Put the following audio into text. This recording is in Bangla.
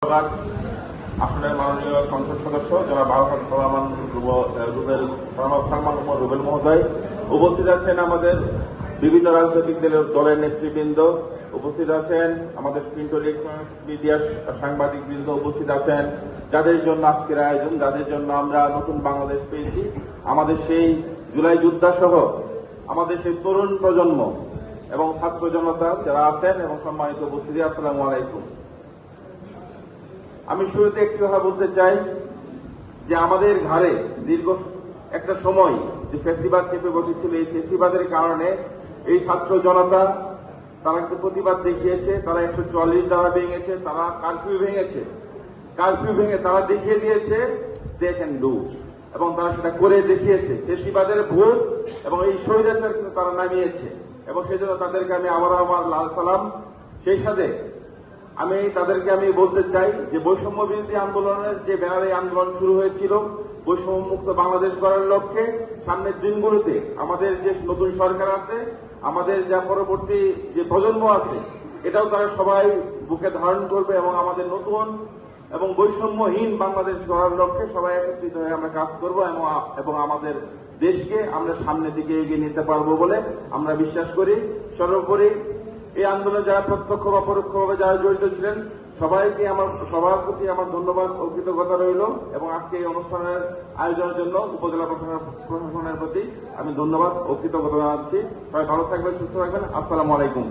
নওগাঁ আসনের মাননীয় সংসদ সদস্য যারা বারোহাট রুবেল মহোদয়, উপস্থিত আছেন আমাদের বিভিন্ন রাজনৈতিক দলের নেতৃবৃন্দ, উপস্থিত আছেন আমাদের প্রিন্ট ইলেকট্রনিক্স মিডিয়া সাংবাদিক বৃন্দ, উপস্থিত আছেন যাদের জন্য আজকের আয়োজন, যাদের জন্য আমরা নতুন বাংলাদেশ পেয়েছি, আমাদের সেই জুলাই যোদ্ধা সহ আমাদের সেই তরুণ প্রজন্ম এবং ছাত্র জনতা যারা আছেন এবং সম্মানিত উপস্থিতি, আসসালামু আলাইকুম। আমি শুরুতে একটি কথা বলতে চাই যে আমাদের ঘাড়ে দীর্ঘ একটা সময় যে ফেসিবাদ চেপে বসেছিল, এই ফেসিবাদের কারণে এই ছাত্র জনতা তারা একটু প্রতিবাদ দেখিয়েছে, তারা 144 ধারা ভেঙেছে, তারা কারফিউ ভেঙেছে, কারফিউ ভেঙে তারা দেখিয়ে দিয়েছে দে ক্যান ডু, এবং তারা সেটা করে দেখিয়েছে। ফেসিবাদের ভোট এবং এই স্বৈরাচার কিন্তু তারা নামিয়েছে, এবং সেই জন্য তাদেরকে আমি আবারও আমার লাল সালাম। সেই সাথে তাদেরকে আমি বলতে চাই যে বৈষম্য বিরোধী আন্দোলনের যে ব্যানারে আন্দোলন শুরু হয়েছিল বৈষম্য মুক্ত বাংলাদেশ গড়ার লক্ষ্যে, সামনের দিনগুলোতে আমাদের যে নতুন সরকার আছে, আমাদের যা পরবর্তী যে প্রজন্ম আছে, এটাও তারা সবাই বুকে ধারণ করবে এবং আমাদের নতুন এবং বৈষম্যহীন বাংলাদেশ গড়ার লক্ষ্যে সবাই একত্রিত হয়ে আমরা কাজ করব এবং আমাদের দেশকে আমরা সামনের দিকে এগিয়ে নিতে পারবো বলে আমরা বিশ্বাস করি। সর্বোপরি এই আন্দোলনে যারা প্রত্যক্ষ বা পরোক্ষভাবে যারা জড়িত ছিলেন সবাইকে সবার প্রতি আমার ধন্যবাদ ও কৃতজ্ঞতা রইল, এবং আজকে এই অনুষ্ঠানের আয়োজনের জন্য উপজেলা প্রশাসনের প্রতি আমি ধন্যবাদ ও কৃতজ্ঞতা জানাচ্ছি। সবাই ভালো থাকবেন, সুস্থ থাকবেন। আসসালামু আলাইকুম।